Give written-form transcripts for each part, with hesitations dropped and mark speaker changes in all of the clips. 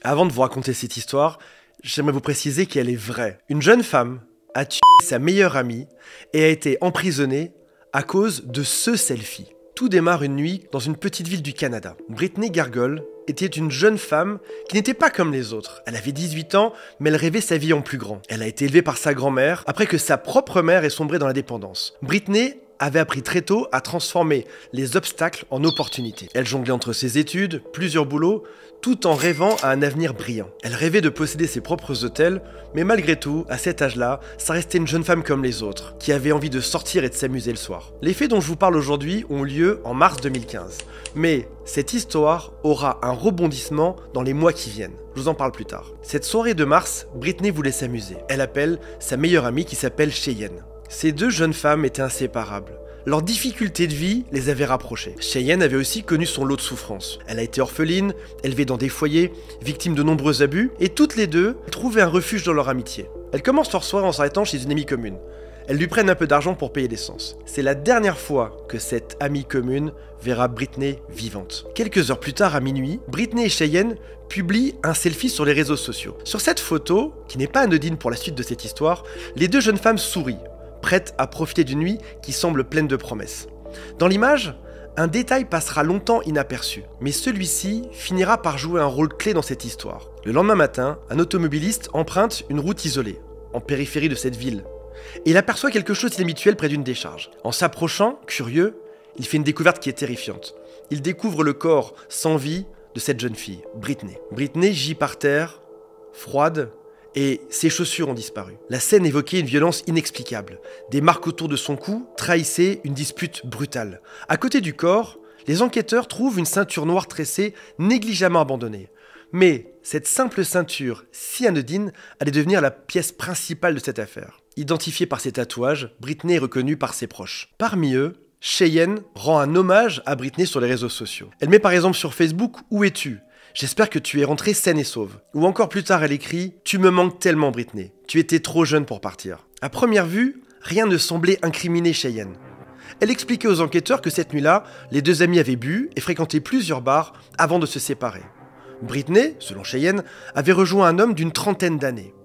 Speaker 1: Avant de vous raconter cette histoire, j'aimerais vous préciser qu'elle est vraie. Une jeune femme a tué sa meilleure amie et a été emprisonnée à cause de ce selfie. Tout démarre une nuit dans une petite ville du Canada. Brittney Gargol était une jeune femme qui n'était pas comme les autres. Elle avait 18 ans, mais elle rêvait sa vie en plus grand. Elle a été élevée par sa grand-mère après que sa propre mère ait sombré dans la dépendance. Brittney avait appris très tôt à transformer les obstacles en opportunités. Elle jonglait entre ses études, plusieurs boulots, tout en rêvant à un avenir brillant. Elle rêvait de posséder ses propres hôtels, mais malgré tout, à cet âge-là, ça restait une jeune femme comme les autres, qui avait envie de sortir et de s'amuser le soir. Les faits dont je vous parle aujourd'hui ont lieu en mars 2015, mais cette histoire aura un rebondissement dans les mois qui viennent. Je vous en parle plus tard. Cette soirée de mars, Brittney voulait s'amuser. Elle appelle sa meilleure amie qui s'appelle Cheyenne. Ces deux jeunes femmes étaient inséparables. Leurs difficultés de vie les avaient rapprochées. Cheyenne avait aussi connu son lot de souffrances. Elle a été orpheline, élevée dans des foyers, victime de nombreux abus, et toutes les deux trouvaient un refuge dans leur amitié. Elles commencent leur soirée en s'arrêtant chez une amie commune. Elles lui prennent un peu d'argent pour payer l'essence. C'est la dernière fois que cette amie commune verra Brittney vivante. Quelques heures plus tard, à minuit, Brittney et Cheyenne publient un selfie sur les réseaux sociaux. Sur cette photo, qui n'est pas anodine pour la suite de cette histoire, les deux jeunes femmes sourient, prêtes à profiter d'une nuit qui semble pleine de promesses. Dans l'image, un détail passera longtemps inaperçu, mais celui-ci finira par jouer un rôle clé dans cette histoire. Le lendemain matin, un automobiliste emprunte une route isolée, en périphérie de cette ville, et il aperçoit quelque chose d'inhabituel près d'une décharge. En s'approchant, curieux, il fait une découverte qui est terrifiante. Il découvre le corps sans vie de cette jeune fille, Brittney. Brittney gît par terre, froide, et ses chaussures ont disparu. La scène évoquait une violence inexplicable. Des marques autour de son cou trahissaient une dispute brutale. À côté du corps, les enquêteurs trouvent une ceinture noire tressée négligemment abandonnée. Mais cette simple ceinture, si anodine, allait devenir la pièce principale de cette affaire. Identifiée par ses tatouages, Brittney est reconnue par ses proches. Parmi eux, Cheyenne rend un hommage à Brittney sur les réseaux sociaux. Elle met par exemple sur Facebook « Où es-tu ? J'espère que tu es rentrée saine et sauve ». Ou encore plus tard, elle écrit « Tu me manques tellement Brittney, tu étais trop jeune pour partir ». À première vue, rien ne semblait incriminer Cheyenne. Elle expliquait aux enquêteurs que cette nuit-là, les deux amis avaient bu et fréquenté plusieurs bars avant de se séparer. Brittney, selon Cheyenne, avait rejoint un homme d'une trentaine d'années.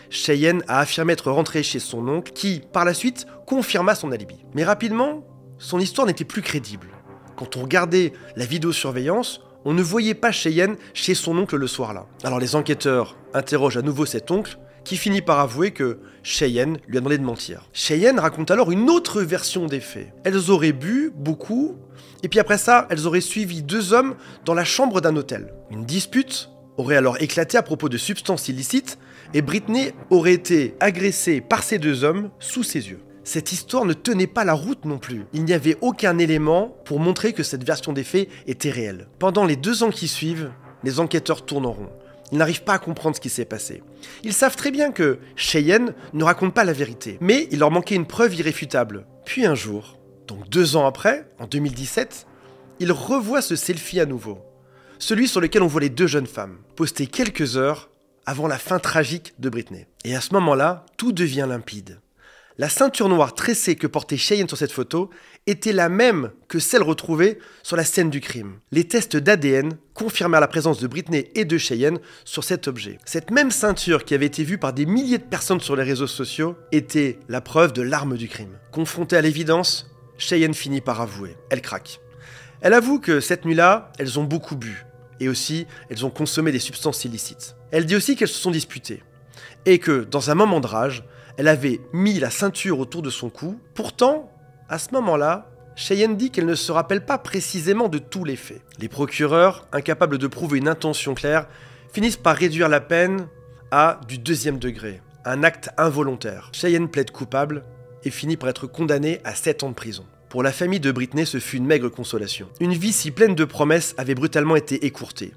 Speaker 1: Cheyenne a affirmé être rentrée chez son oncle qui, par la suite, confirma son alibi. Mais rapidement, son histoire n'était plus crédible. Quand on regardait la vidéosurveillance, on ne voyait pas Cheyenne chez son oncle le soir-là. Alors les enquêteurs interrogent à nouveau cet oncle, qui finit par avouer que Cheyenne lui a demandé de mentir. Cheyenne raconte alors une autre version des faits. Elles auraient bu beaucoup, et puis après ça, elles auraient suivi deux hommes dans la chambre d'un hôtel. Une dispute aurait alors éclaté à propos de substances illicites, et Brittney aurait été agressée par ces deux hommes sous ses yeux. Cette histoire ne tenait pas la route non plus. Il n'y avait aucun élément pour montrer que cette version des faits était réelle. Pendant les 2 ans qui suivent, les enquêteurs tournent en rond. Ils n'arrivent pas à comprendre ce qui s'est passé. Ils savent très bien que Cheyenne ne raconte pas la vérité, mais il leur manquait une preuve irréfutable. Puis un jour, donc 2 ans après, en 2017, ils revoient ce selfie à nouveau. Celui sur lequel on voit les deux jeunes femmes, posté quelques heures avant la fin tragique de Brittney. Et à ce moment-là, tout devient limpide. La ceinture noire tressée que portait Cheyenne sur cette photo était la même que celle retrouvée sur la scène du crime. Les tests d'ADN confirmèrent la présence de Brittney et de Cheyenne sur cet objet. Cette même ceinture qui avait été vue par des milliers de personnes sur les réseaux sociaux était la preuve de l'arme du crime. Confrontée à l'évidence, Cheyenne finit par avouer. Elle craque. Elle avoue que cette nuit-là, elles ont beaucoup bu. Et aussi, elles ont consommé des substances illicites. Elle dit aussi qu'elles se sont disputées. Et que, dans un moment de rage, elle avait mis la ceinture autour de son cou. Pourtant, à ce moment-là, Cheyenne dit qu'elle ne se rappelle pas précisément de tous les faits. Les procureurs, incapables de prouver une intention claire, finissent par réduire la peine à du 2e degré, un acte involontaire. Cheyenne plaide coupable et finit par être condamnée à 7 ans de prison. Pour la famille de Brittney, ce fut une maigre consolation. Une vie si pleine de promesses avait brutalement été écourtée.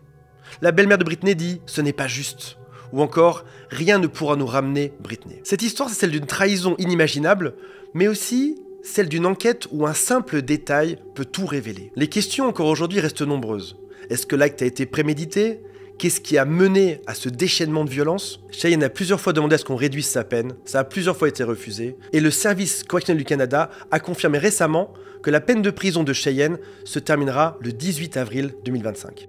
Speaker 1: La belle-mère de Brittney dit « ce n'est pas juste ». Ou encore « rien ne pourra nous ramener Brittney ». Cette histoire, c'est celle d'une trahison inimaginable, mais aussi celle d'une enquête où un simple détail peut tout révéler. Les questions encore aujourd'hui restent nombreuses. Est-ce que l'acte a été prémédité ? Qu'est-ce qui a mené à ce déchaînement de violence ? Cheyenne a plusieurs fois demandé à ce qu'on réduise sa peine, ça a plusieurs fois été refusé, et le Service correctionnel du Canada a confirmé récemment que la peine de prison de Cheyenne se terminera le 18 avril 2025.